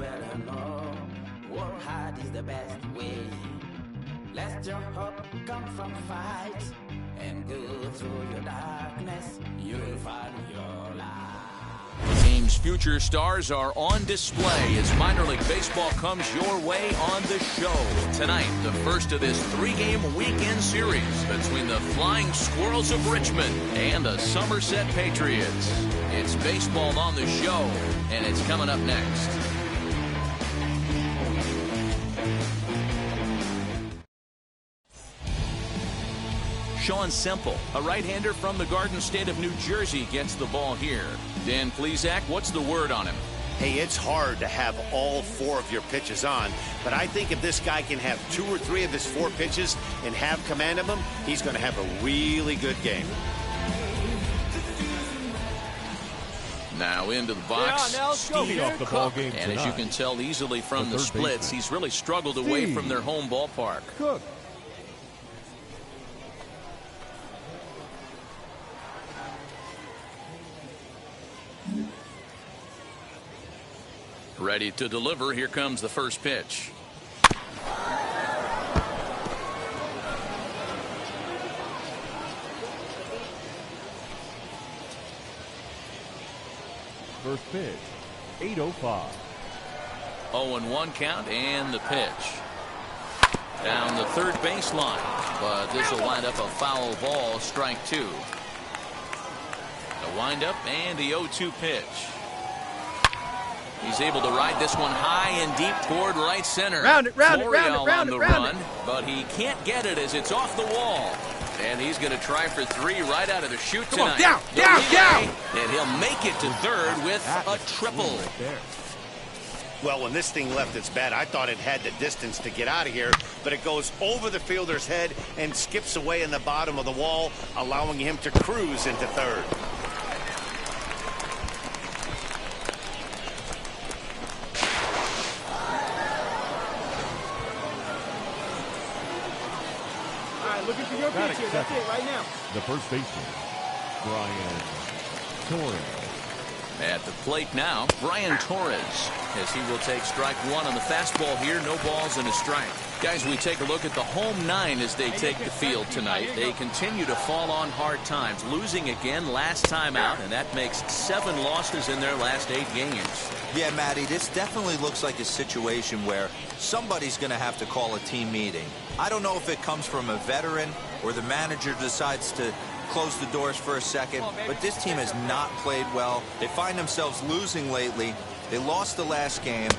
better know. Work hard is the best way. Let your hope come from fight and go through your darkness. You'll find your light. The team's future stars are on display as minor league baseball comes your way on the show. Tonight, the first of this 3-game weekend series between the Flying Squirrels of Richmond and the Somerset Patriots. It's baseball on the show, and it's coming up next. Sean Semple, a right-hander from the Garden State of New Jersey, gets the ball here. Dan Plesac, what's the word on him? Hey, it's hard to have all 4 of your pitches on, but I think if this guy can have 2 or 3 of his 4 pitches and have command of them, he's going to have a really good game. Now into the box, Steve Cook. And as you can tell easily from the splits, he's really struggled away from their home ballpark. Cook. Ready to deliver. Here comes the first pitch. First pitch, 8:05. 0-1 count and the pitch. Down the third baseline, but this will wind up a foul ball, strike 2. The windup and the 0-2 pitch. He's able to ride this one high and deep toward right center. Round it, but he can't get it as it's off the wall. And he's going to try for 3 right out of the chute tonight. Down. And he'll make it to third with a triple. Well, when this thing left its bat, I thought it had the distance to get out of here, but it goes over the fielder's head and skips away in the bottom of the wall, allowing him to cruise into third. Looking for your pitch here. That's it right now. The first baseman, Brian Torres. At the plate now, Brian Torres, as he will take strike 1 on the fastball here. No balls and a strike. Guys, we take a look at the home 9 as they take the field tonight. They continue to fall on hard times, losing again last time out, and that makes 7 losses in their last 8 games. Yeah, Matty, this definitely looks like a situation where somebody's going to have to call a team meeting. I don't know if it comes from a veteran or the manager decides to close the doors for a second, but this team has not played well. They find themselves losing lately. They lost the last game,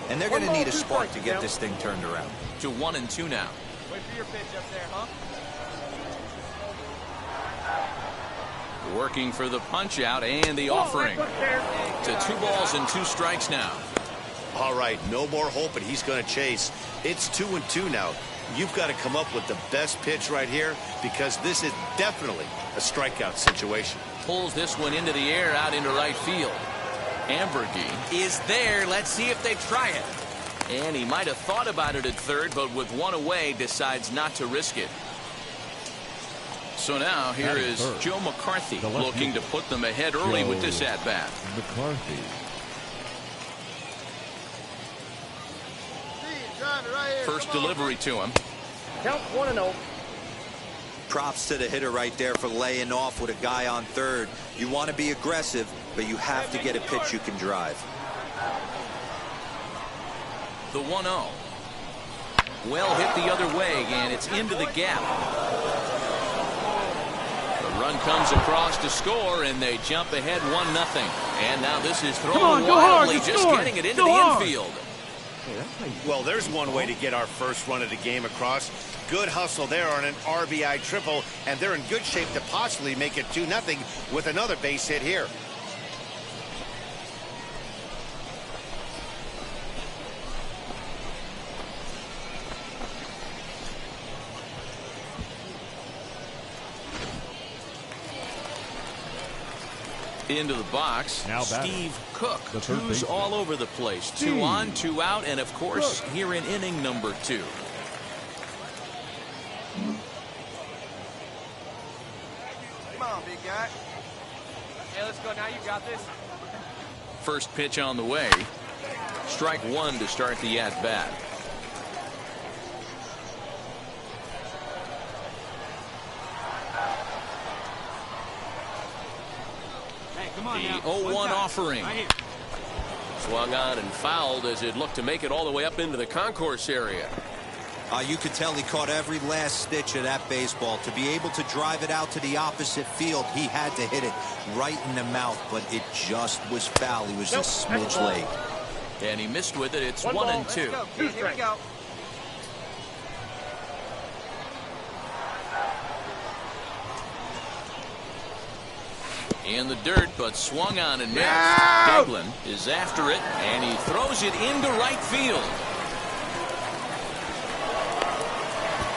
and they're going to need a spark to get this thing turned around. To 1-2 now. Wait for your pitch up there, huh? Working for the punch out and the offering. To 2 balls and 2 strikes now. All right, no more hope, and he's going to chase. It's 2-2 now. You've got to come up with the best pitch right here because this is definitely a strikeout situation. Pulls this one into the air out into right field. Ambergy is there. Let's see if they try it. And he might have thought about it at third, but with 1 away, decides not to risk it. So now here is Joe McCarthy looking to put them ahead early with this at-bat. McCarthy. First delivery to him. Count 1-0. Props to the hitter right there for laying off with a guy on third. You want to be aggressive, but you have to get a pitch you can drive. The 1-0. Well hit the other way, and it's into the gap. The run comes across to score, and they jump ahead 1-0. And now this is thrown wildly, just getting it into the infield. Well, there's one way to get our first run of the game across. Good hustle there on an RBI triple, and they're in good shape to possibly make it 2-0 with another base hit here. Into the box, now Steve Cook. 2s all over the place. 2 on, 2 out, and of course here in inning number 2. Come on, big guy. Hey, let's go now. You got this. First pitch on the way. Strike one to start the at-bat. Hey, come on The now. 0-1 offering. Right here. Swung on and fouled as it looked to make it all the way up into the concourse area. You could tell he caught every last stitch of that baseball. To be able to drive it out to the opposite field, he had to hit it right in the mouth, but it just was foul. He was just a smidge late. And he missed with it. It's 1-2. Let's go, kid. Here we go. In the dirt, but swung on and missed. Devlin is after it, and he throws it into right field.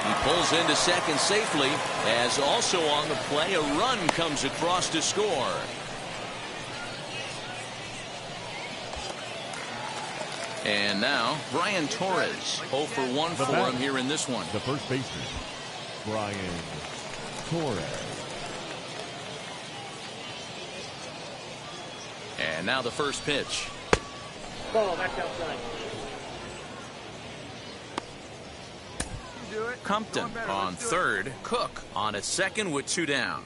He pulls into second safely, as also on the play, a run comes across to score. And now, Brian Torres, 0 for 1 for him here in this one. The first baseman, Brian Torres. And now the first pitch. Ball back outside. Compton on third. Cook on at second with 2 down.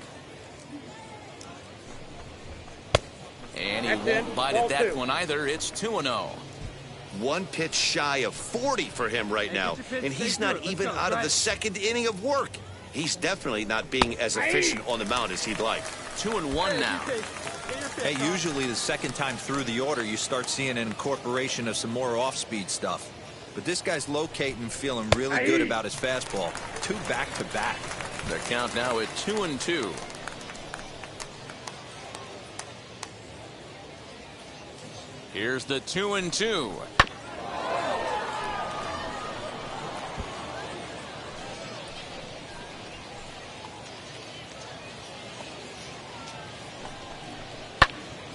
And he won't bite at that one either. It's 2-0. One pitch shy of 40 for him right now, and he's not even out of the second inning of work. He's definitely not being as efficient on the mound as he'd like. 2-1 now. Hey, usually the second time through the order, you start seeing an incorporation of some more off-speed stuff. But this guy's locating, feeling really good about his fastball. 2 back-to-back. The count now at 2-2. Here's the 2-2.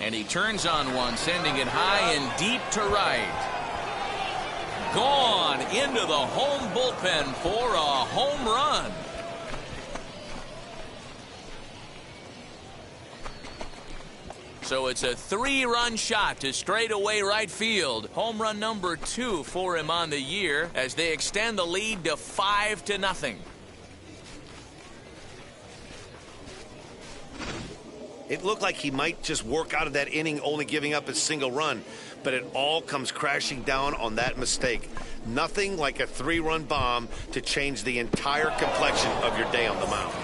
And he turns on one, sending it high and deep to right. Gone into the home bullpen for a home run. So it's a 3-run shot to straightaway right field. Home run number 2 for him on the year as they extend the lead to 5-0. It looked like he might just work out of that inning only giving up a single run, but it all comes crashing down on that mistake. Nothing like a 3-run bomb to change the entire complexion of your day on the mound.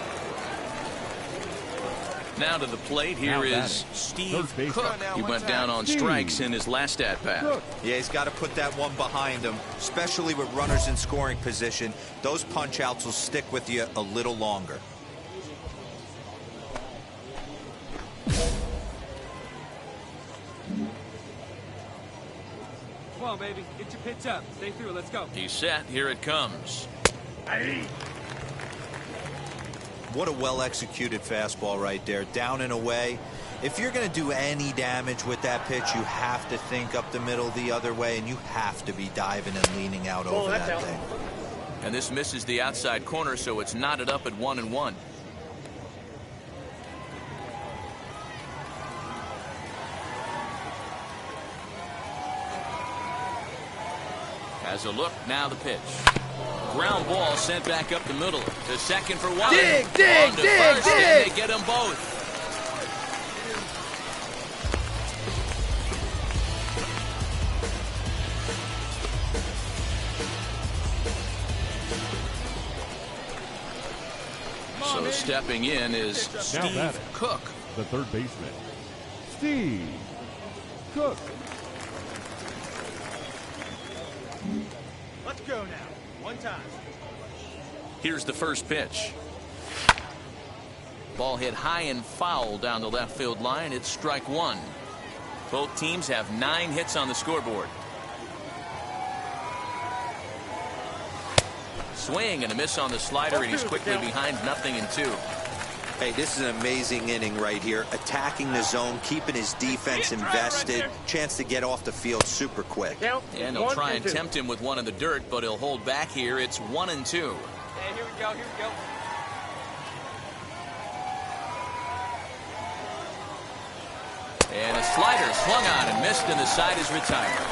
Now to the plate, here is Steve Cook. He went down on strikes in his last at-bat. Yeah, he's got to put that one behind him, especially with runners in scoring position. Those punch-outs will stick with you a little longer. Come on, baby. Get your pitch up. Stay through. Let's go. He's set. Here it comes. What a well-executed fastball right there. Down and away. If you're going to do any damage with that pitch, you have to think up the middle the other way, and you have to be diving and leaning out over that thing. And this misses the outside corner, so it's knotted up at 1-1. As a look, now the pitch. Ground ball sent back up the middle. To second for one. Dig! On to first, and they get them both. So stepping in is Steve Cook. The third baseman, Steve Cook. Let's go now. One time. Here's the first pitch. Ball hit high and foul down the left field line. It's strike one. Both teams have 9 hits on the scoreboard. Swing and a miss on the slider, and he's quickly behind 0-2. Hey, this is an amazing inning right here. Attacking the zone, keeping his defense invested. Chance to get off the field super quick. And they'll try and tempt him with one in the dirt, but he'll hold back here. It's 1-2. Hey, here we go. Here we go. And a Slider swung on and missed, and the side is retired.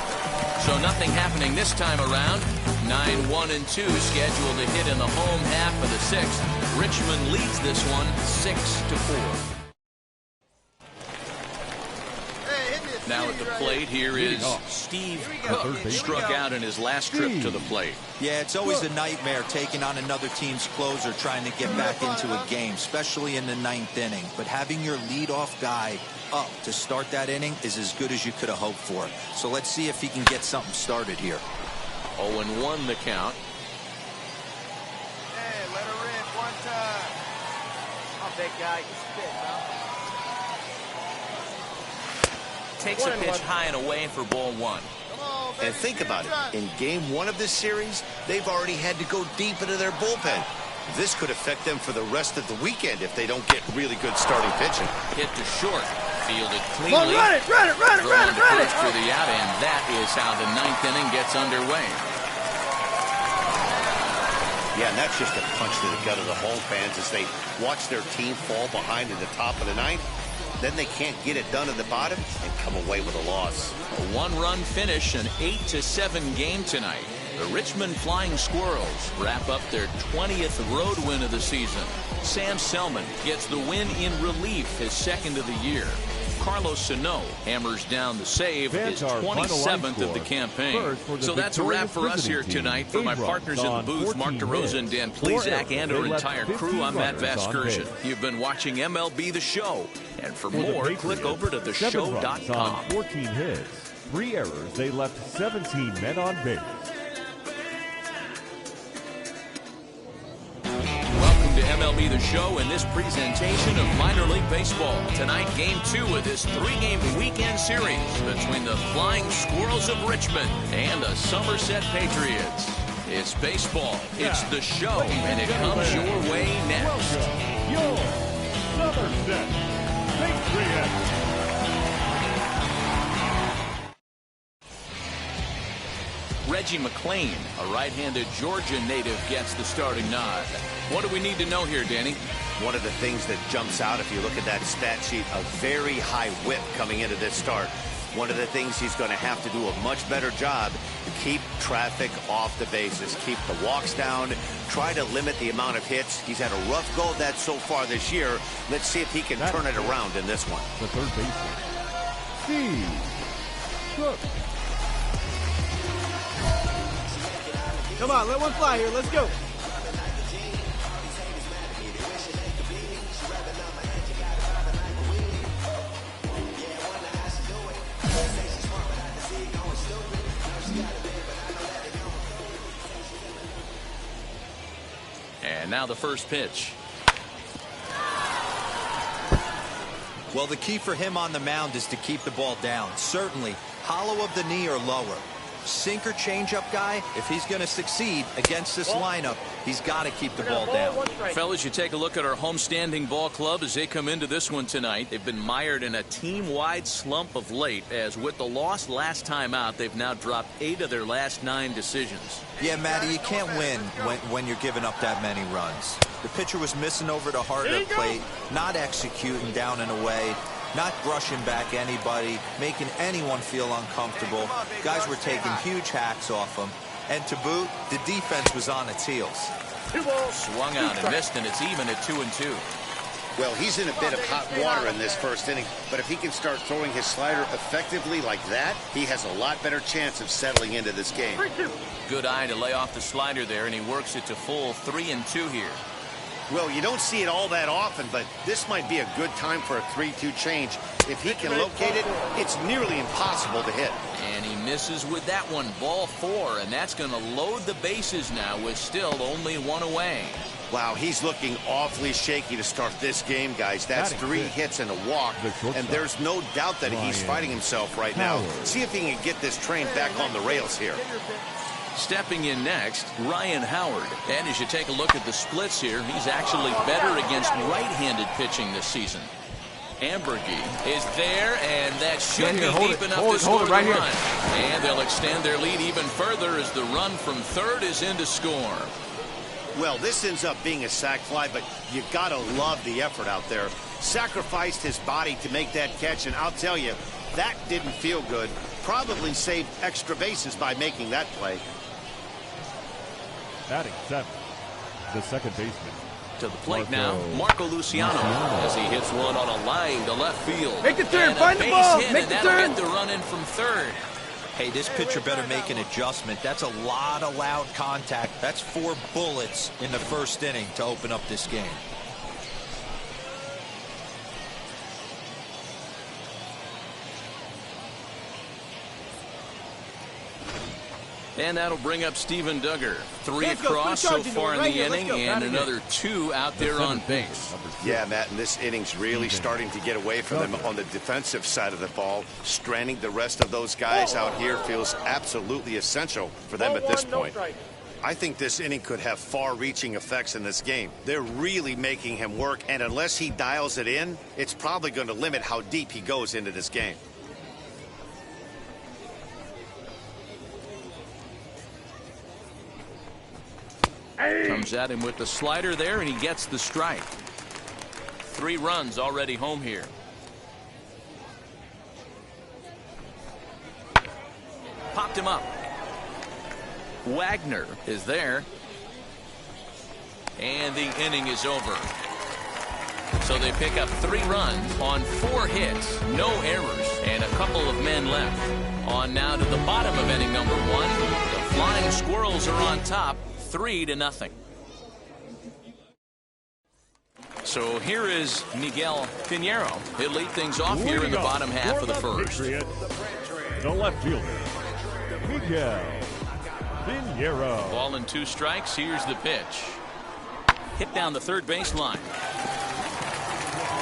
So nothing happening this time around. 9-1-2 scheduled to hit in the home half of the sixth. Richmond leads this one 6-4. Now at the plate, here is Steve Cook. Struck out in his last trip to the plate. Yeah, it's always a nightmare taking on another team's closer trying to get back into a game, especially in the ninth inning. But having your leadoff guy up to start that inning is as good as you could have hoped for. So let's see if he can get something started here. 0-1 the count. Hey, let her in one time. Oh, big guy. Spit, huh? Takes a pitch high and away for ball one. And think about it. In game one of this series, they've already had to go deep into their bullpen. This could affect them for the rest of the weekend if they don't get really good starting pitching. Hit to short. Fielded cleanly. Run it! Thrown to first for the out, and that is how the ninth inning gets underway. Yeah, and that's just a punch to the gut of the home fans as they watch their team fall behind in the top of the ninth. Then they can't get it done at the bottom and come away with a loss. A one-run finish, an 8-7 game tonight. The Richmond Flying Squirrels wrap up their 20th road win of the season. Sam Selman gets the win in relief, his second of the year. Carlos Sano hammers down the save, his 27th of the campaign. So that's a wrap for us here tonight. For my partners in the booth, Mark DeRosa and Dan Plezak, and our entire crew, I'm Matt Vasgersian. You've been watching MLB The Show. And for more, click over to theshow.com. 14 hits, 3 errors. They left 17 men on base. Welcome to MLB The Show and this presentation of minor league baseball. Tonight, game 2 of this 3-game weekend series between the Flying Squirrels of Richmond and the Somerset Patriots. It's baseball, it's the show, and it comes your way next. Your Somerset Patriots. Reggie McClain, a right-handed Georgia native, gets the starting nod. What do we need to know here, Danny? One of the things that jumps out if you look at that stat sheet, a very high whip coming into this start. One of the things he's going to have to do a much better job to keep traffic off the bases, keep the walks down, try to limit the amount of hits. He's had a rough go of that so far this year. Let's see if he can turn it around in this one. The third baseman, Steve Cook. Come on, let one fly here. Let's go. And now the first pitch. Well, the key for him on the mound is to keep the ball down. Certainly, hollow of the knee or lower. Sinker changeup guy, if he's going to succeed against this lineup, he's got to keep the ball down. Fellas, you take a look at our homestanding ball club as they come into this one tonight. They've been mired in a team-wide slump of late, as with the loss last time out, they've now dropped 8 of their last 9 decisions. Yeah, Matty, you can't win when you're giving up that many runs. The pitcher was missing over the heart of the plate, not executing down and away, not brushing back anybody, making anyone feel uncomfortable. Guys were taking huge hacks off him. And to boot, the defense was on its heels. Swung out and missed, and it's even at 2-2. Well, he's in a bit of hot water in this first inning, but if he can start throwing his slider effectively like that, he has a lot better chance of settling into this game. Good eye to lay off the slider there, and he works it to full 3-2 here. Well, you don't see it all that often, but this might be a good time for a 3-2 change. If he can locate it, it's nearly impossible to hit. And he misses with that one, ball 4, and that's going to load the bases now with still only 1 away. Wow, he's looking awfully shaky to start this game, guys. That's 3 hits and a walk, and there's no doubt that he's fighting himself right now. See if he can get this train back on the rails here. Stepping in next, Ryan Howard. And as you take a look at the splits here, he's actually better against right-handed pitching this season. Ambergy is there, and that should be deep enough to score the run. And they'll extend their lead even further as the run from third is in to score. Well, this ends up being a sac fly, but you got to love the effort out there. Sacrificed his body to make that catch, and I'll tell you, That didn't feel good. Probably saved extra bases by making that play. Batting 7th, the second baseman. To the plate now, Marco Luciano, as he hits one on a line to left field. Make the turn, and find the ball, hit, make and the that'll turn. get the run in from third. Hey, this pitcher better make an adjustment. That's a lot of loud contact. That's 4 bullets in the first inning to open up this game. And that'll bring up Steven Duggar. 3 Let's go, across put a so charge into far it in right the here, let's inning, go, and Madden. another 2 out there on base. Yeah, Matt, and this inning's really starting to get away from them on the defensive side of the ball. Stranding the rest of those guys out here feels absolutely essential for them at this point. I think this inning could have far-reaching effects in this game. They're really making him work, and unless he dials it in, it's probably going to limit how deep he goes into this game. Comes at him with the slider there, and he gets the strike. 3 runs already home here. Popped him up. Wagner is there. And the inning is over. So they pick up 3 runs on 4 hits, no errors, and a couple of men left. On now to the bottom of inning number 1. The Flying Squirrels are on top, 3-0. So here is Miguel Pinheiro. He'll lead things off here in the bottom half of the first. The left fielder, Miguel Pinheiro. Ball and 2 strikes. Here's the pitch. Hit down the third baseline.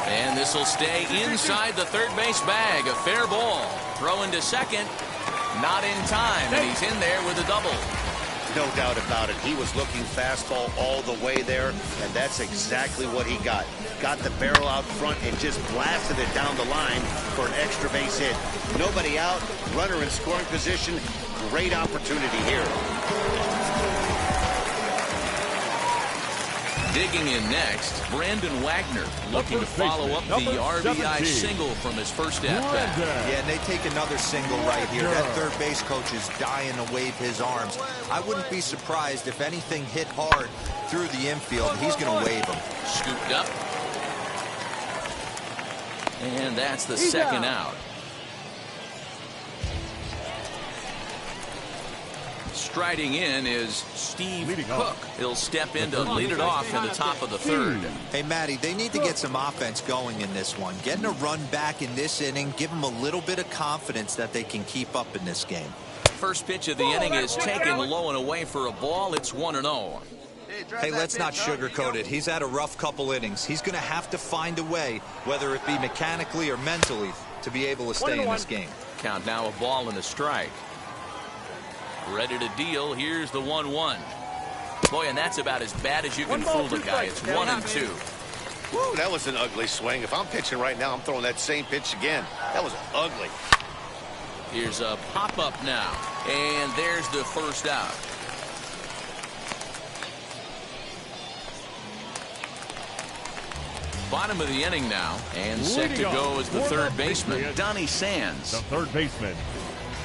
And this will stay inside the third base bag. A fair ball. Throw into second. Not in time. And he's in there with a double. No doubt about it. He was looking fastball all the way there, and that's exactly what he got. Got the barrel out front and just blasted it down the line for an extra base hit. Nobody out, runner in scoring position. Great opportunity here. Digging in next, Brandon Wagner looking to follow up the RBI single from his first at-bat. Yeah, and they take another single right here. That third base coach is dying to wave his arms. I wouldn't be surprised if anything hit hard through the infield. He's going to wave them. Scooped up. And that's the second out. Striding in is Steve Cook. He'll step in to lead it off in the top of the third. Hey, Matty, they need to get some offense going in this one. Getting a run back in this inning, give them a little bit of confidence that they can keep up in this game. First pitch of the inning is taken low and away for a ball. It's 1-0. Hey, let's not sugarcoat it. He's had a rough couple innings. He's going to have to find a way, whether it be mechanically or mentally, to be able to stay in this game. Count now, a ball and a strike. Ready to deal. Here's the 1-1. Boy, and that's about as bad as you can fool the guy. It's 1-2. Woo, that was an ugly swing. If I'm pitching right now, I'm throwing that same pitch again. That was ugly. Here's a pop-up now. And there's the first out. Bottom of the inning now. And set to go is the third baseman, Donnie Sands. The third baseman,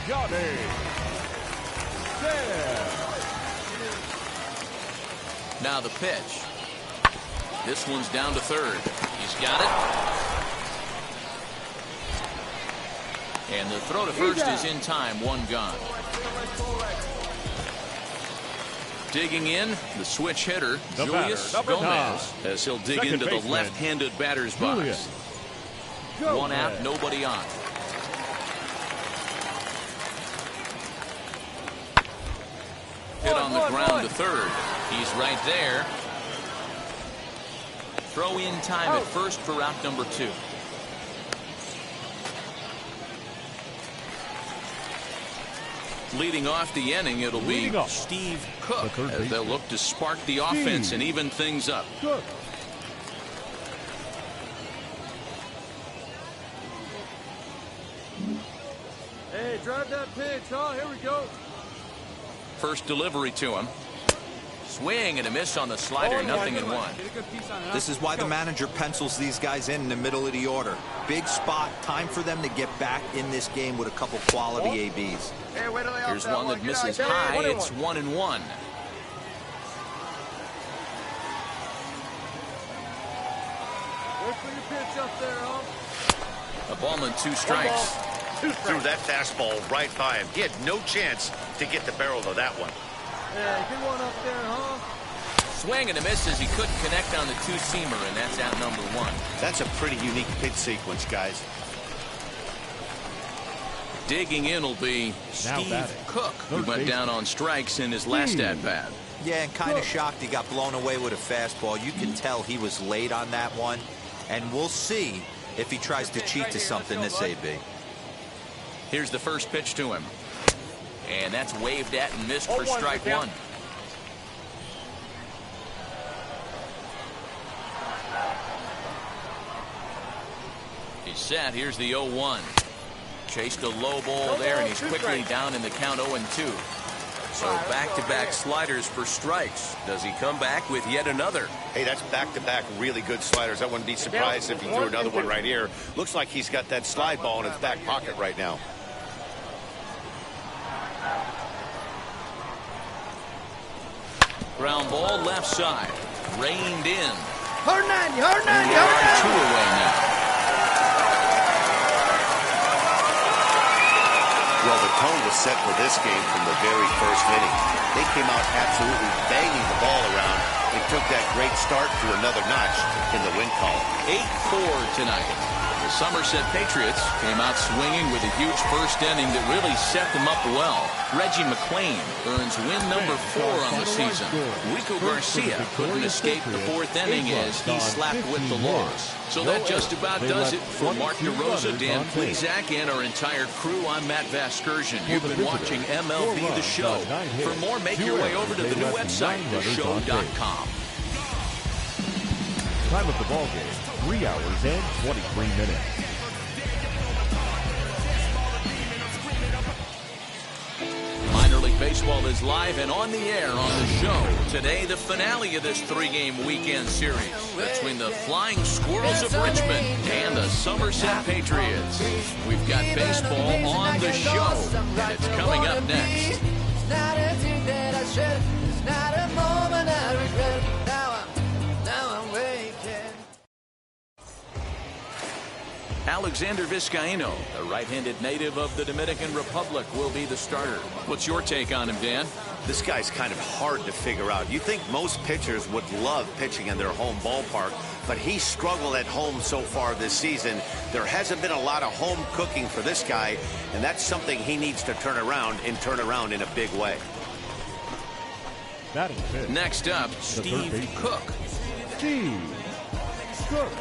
Johnny Sands. Now the pitch. This one's down to third. He's got it. And the throw to first is in time. 1 gone. Digging in, the switch hitter, Julius Gomez, as he'll dig into the left-handed batter's box. 1 out, nobody on. Hit on the ground to third. He's right there. Throw in time at first for out number 2. Leading off the inning, it'll be Steve Cook as they'll look to spark the offense and even things up. Hey, drive that pitch. Oh, here we go. First delivery to him. Swing and a miss on the slider, 0-1. This is why the manager pencils these guys in the middle of the order. Big spot, time for them to get back in this game with a couple quality ABs. Here's one that misses high. It's 1-1. A ball and 2 strikes. Threw that fastball right by him. He had no chance to get the barrel of that one. Yeah, good one up there, huh? Swing and a miss as he couldn't connect on the 2-seamer, and that's out number 1. That's a pretty unique pitch sequence, guys. Digging in will be Steve Cook, who went down on strikes in his last at-bat. Yeah, and kind of shocked he got blown away with a fastball. You can tell he was late on that one, and we'll see if he tries to cheat to something this AB. Here's the first pitch to him. And that's waved at and missed for strike 1. He's set. Here's the 0-1. Chased a low ball there, and he's quickly down in the count 0-2. So back-to-back sliders for strikes. Does he come back with yet another? Hey, that's back-to-back really good sliders. I wouldn't be surprised if he threw another one right here. Looks like he's got that slide ball in his back pocket right now. Ground ball left side. Reined in. Hard 90, hard 90, hard 90. 2 away now. Well, the tone was set for this game from the very first inning. They came out absolutely banging the ball around and took that great start to another notch in the win column. 8-4 tonight. The Somerset Patriots came out swinging with a huge first inning that really set them up well. Reggie McClain earns win number 4 on the season. Rico Garcia couldn't escape the 4th inning as he slapped with the loss. So that just about does it for Mark DeRosa, Dan Plesac, and our entire crew. I'm Matt Vasgersian. You've been watching MLB The Show. For more, make your way over to the new website, theshow.com. Time of the ball game, 3 hours and 23 minutes. Minor League Baseball is live and on the air on the show. Today, the finale of this 3-game weekend series between the Flying Squirrels of Richmond and the Somerset Patriots. We've got baseball on the show, and it's coming up next. Alexander Vizcaíno, the right-handed native of the Dominican Republic, will be the starter. What's your take on him, Dan? This guy's kind of hard to figure out. You think most pitchers would love pitching in their home ballpark, but he struggled at home so far this season. There hasn't been a lot of home cooking for this guy, and that's something he needs to turn around in a big way. Next up, Steve Cook. Steve Cook.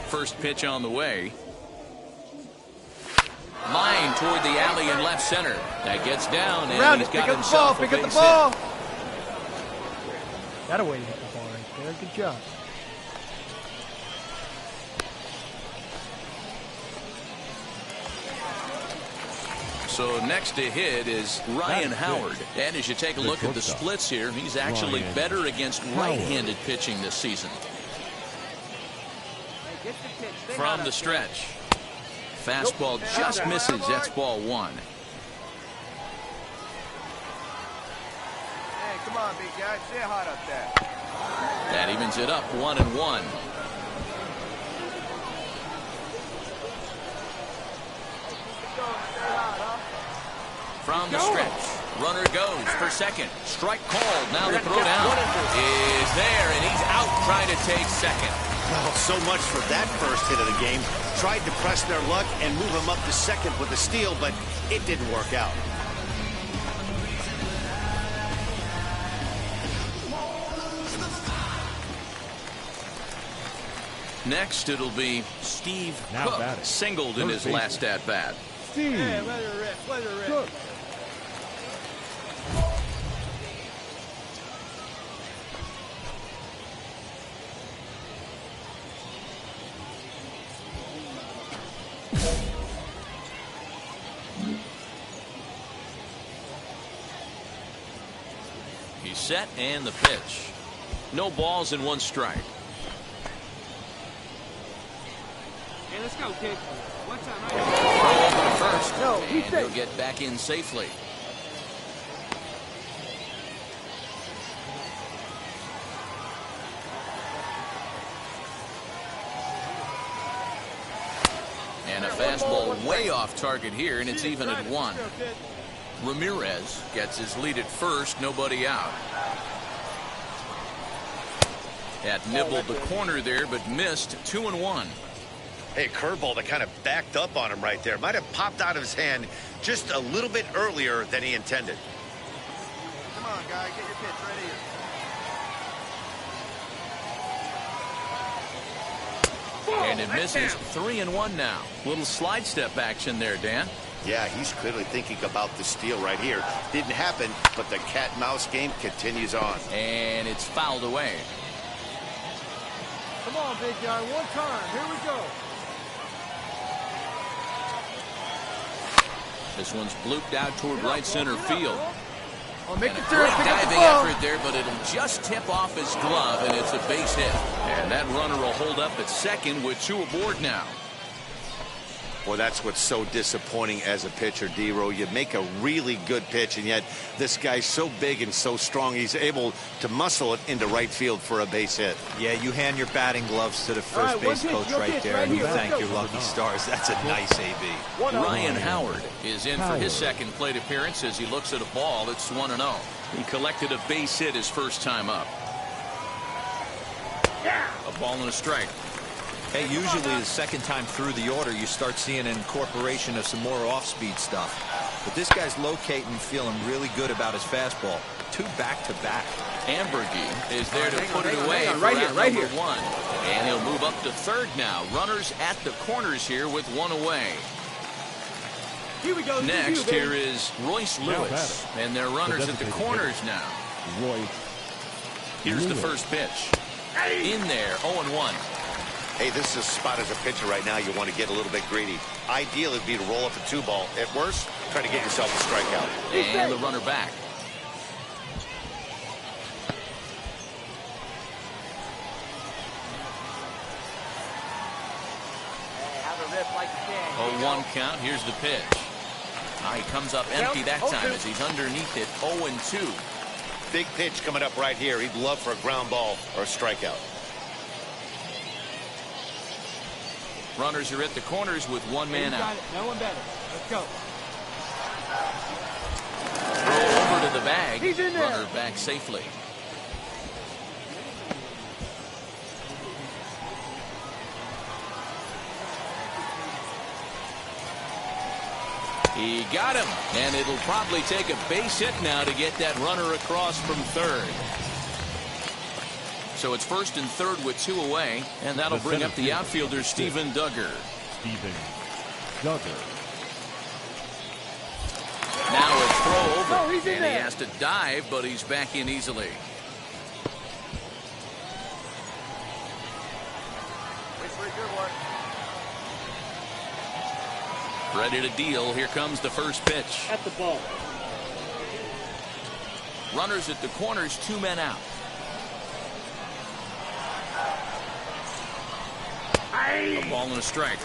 First pitch on the way. Line toward the alley in left center. That gets down, and he's got himself a base hit. That way to hit the ball right there. Good job. So next to hit is Ryan Howard. And as you take a look at the splits here, he's actually better against right-handed pitching this season. From the stretch. Fastball just misses. That's ball 1. Hey, come on, big guy. Stay hot up there. That evens it up 1-1. From the stretch. Runner goes for second. Strike called. Now the throw down is there, and he's out trying to take second. Well, so much for that first hit of the game. Tried to press their luck and move him up to second with a steal, but it didn't work out. Next, it'll be Steve Cook, singled in his last at-bat. Steve Cook. set and the pitch. No balls and 1 strike. Hey, let's go, kid. One time, right? Throw over to first, No, and he'll get back in safely. And a fastball way off target here, and it's even at 1. Ramirez gets his lead at first, nobody out. That nibbled the corner there, but missed. 2-1. Hey, curveball that kind of backed up on him right there. Might have popped out of his hand just a little bit earlier than he intended. Come on, guy. Get your pitch right here. And it misses. 3-1 now. Little slide step action there, Dan. Yeah, he's clearly thinking about the steal right here. Didn't happen, but the cat-mouse game continues on. And it's fouled away. Come on, big guy. One time. Here we go. This one's blooped out toward right center field. I'll make And it a through. great Pick up the diving ball. effort there, but it'll just tip off his glove, and it's a base hit. And that runner will hold up at second with 2 aboard now. Well, that's what's so disappointing as a pitcher, D-Row. You make a really good pitch, and yet this guy's so big and so strong, he's able to muscle it into right field for a base hit. Yeah, you hand your batting gloves to the first right, base one pitch, coach your right pitch there, right and you here. thank Let's your go. lucky stars. That's a nice AB. Ryan Howard is in for his second plate appearance as he looks at a ball that's 1-0. He collected a base hit his first time up. A ball and a strike. Hey, usually the second time through the order, you start seeing an incorporation of some more off-speed stuff. But this guy's locating, feeling really good about his fastball. 2 back-to-back. Ambergy is there to put it away for right here, round right number here. 1. And he'll move up to third now. Runners at the corners here with 1 away. Here we go. Next, here is Royce Lewis. And their runners at the designated corners now. Royce. Here's the first pitch. In there, 0-1. Hey, this is a spot as a pitcher right now you want to get a little bit greedy. Ideal would be to roll up a 2-ball. At worst, try to get yourself a strikeout. And the runner back. Hey, have a rip like you can. 0-1 count. Here's the pitch. He comes up empty that time as he's underneath it. 0-2. Big pitch coming up right here. He'd love for a ground ball or a strikeout. Runners are at the corners with 1 man out. No one better. Let's go. Throw over to the bag. He's in there. Runner back safely. He got him, and it'll probably take a base hit now to get that runner across from third. So it's first and third with 2 away, and that'll The bring center up the fielder, outfielder, Steven Duggar. Steven Duggar. Now a throw over, Oh, he's in and there. he has to dive, but he's back in easily. Wait for a good one. Ready to deal. Here comes the first pitch. At the ball. Runners at the corners, 2 men out. A ball and a strike.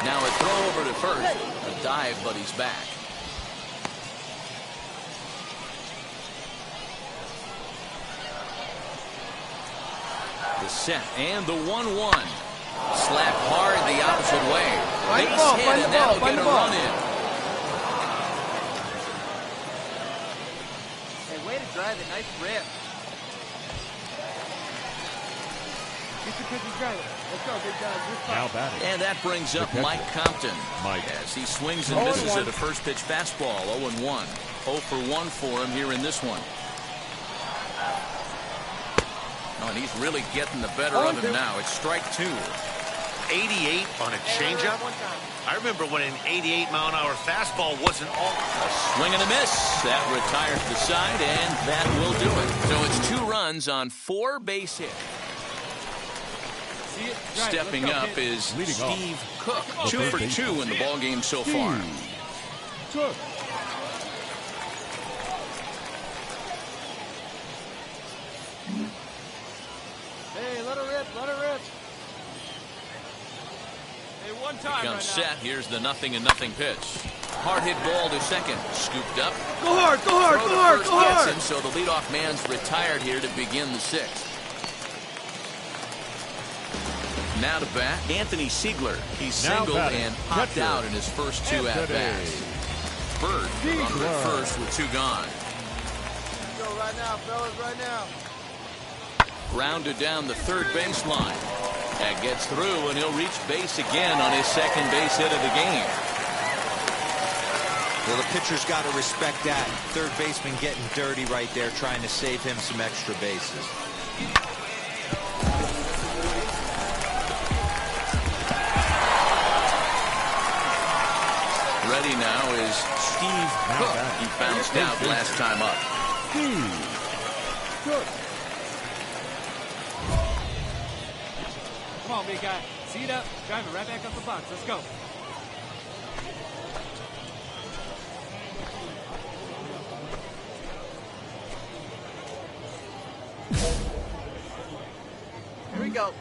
Now a throw over to first. A dive, but he's back. The set and the 1-1. Slap hard the opposite way. Find the Base ball, hit, find the and ball, that'll find get the a ball. run in. Hey, way to drive it. Nice rip. Get your pitches right. Let's go, big guys. This Now time. batting. And that brings up catcher. Mike Compton. Mike. As he swings and misses at a first pitch fastball. 0-1. 0 for 1 for him here in this one. Oh, and he's really getting the better of him now. It's strike 2. 88 on a changeup. I remember when an 88-mile-an-hour fastball wasn't all. A swing and a miss. That retires the side, and that will do it. So it's 2 runs on 4 base hits. Stepping up is Steve Cook. 2 for 2 in the ballgame so far. Hey, let her rip, let her rip. Hey, one time Comes right set. Here's the 0-0 pitch. Hard hit ball to second. Scooped up. Go hard, go hard, go hard, go hard. Him, so the leadoff man's retired here to begin the 6th. Now to bat, Anthony Siegler. He's singled and popped out in his first 2 at-bats. Bird, runner at first with 2 gone. Go right now, fellas, right now. Grounded down the third baseline. That gets through, and he'll reach base again on his second base hit of the game. Well, the pitcher's got to respect that. Third baseman getting dirty right there, trying to save him some extra bases. Ready now is Steve Cook. He bounced out last time up. Come on, big guy. See it up. Drive it right back up the box. Let's go. Here we go.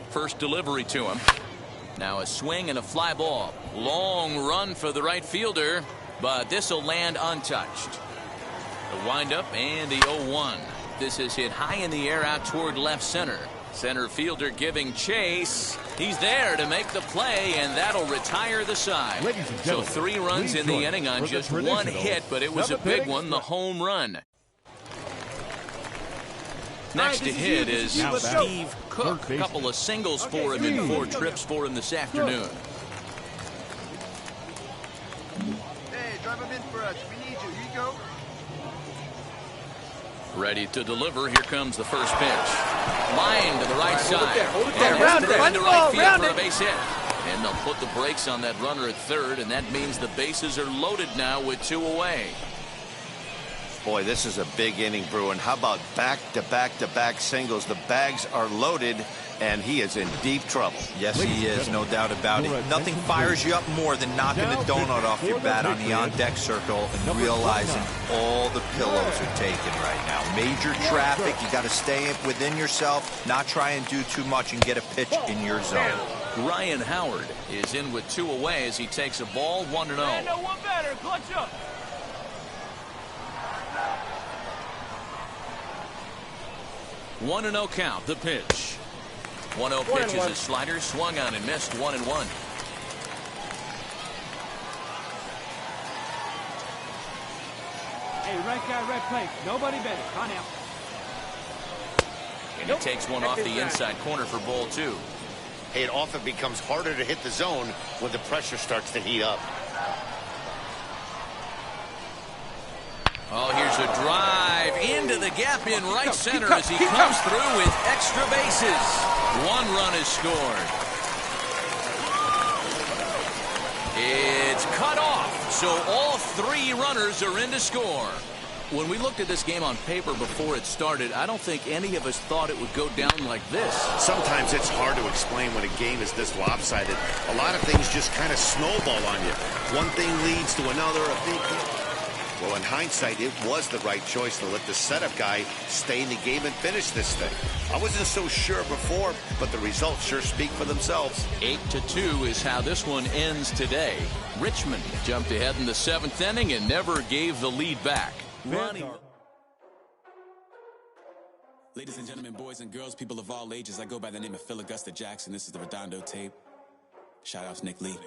First delivery to him. Now a swing and a fly ball. Long run for the right fielder, but this will land untouched. The windup and the 0-1. This is hit high in the air out toward left center. Center fielder giving chase. He's there to make the play, and that'll retire the side. So 3 runs in the inning on just 1 hit, but it was a big one, the home run. Next to hit is Steve Cook. A couple of singles for him and 4 trips for him this afternoon. Hey, drive him in for us. We need you. Here you go. Ready to deliver. Here comes the first pitch. Line to the right side. Hold it there. And Round it. into right field for a base hit. And they'll put the brakes on that runner at third, and that means the bases are loaded now with 2 away. Boy, this is a big inning, Bruin. How about back-to-back-to-back singles? The bags are loaded, and he is in deep trouble. Yes, he is, no doubt about it. Nothing fires you up more than knocking the donut off your bat on the on-deck circle and realizing all the pillows are taken right now. Major traffic, you got to stay within yourself, not try and do too much and get a pitch in your zone. Ryan Howard is in with 2 away as he takes a ball 1-0. No one better. Clutch up. 1-0 count, the pitch. 1-0 pitch is a slider, swung on and missed. 1-1. Hey, right guy, right place. Nobody better. Come on now. And he takes one off the inside corner for ball 2. Hey, it often becomes harder to hit the zone when the pressure starts to heat up. Oh, here's a drive into the gap in right center as he comes through with extra bases. 1 run is scored. It's cut off, so all 3 runners are in to score. When we looked at this game on paper before it started, I don't think any of us thought it would go down like this. Sometimes it's hard to explain when a game is this lopsided. A lot of things just kind of snowball on you. One thing leads to another. Well, in hindsight, it was the right choice to let the setup guy stay in the game and finish this thing. I wasn't so sure before, but the results sure speak for themselves. 8-2 is how this one ends today. Richmond jumped ahead in the 7th inning and never gave the lead back. Ladies and gentlemen, boys and girls, people of all ages, I go by the name of Phil Augusta Jackson. This is the Redondo tape. Shout out to Nick Lee.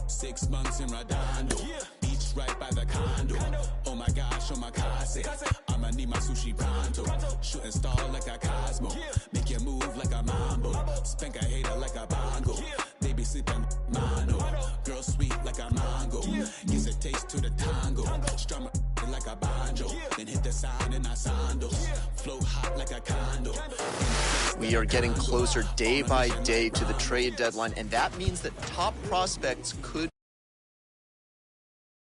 6 months in Redondo, beach right by the condo. Oh my gosh, oh my casa, I'ma need my sushi pronto. Shooting star like a Cosmo, make you move like a mambo. Spank a hater like a bongo, they be sleeping mono. Girl sweet like a mango, gives a taste to the tango. Strum like a banjo, then hit the sound in our sandals. Flow hot like a condo. We are getting closer day by day to the trade deadline, and that means that top prospects could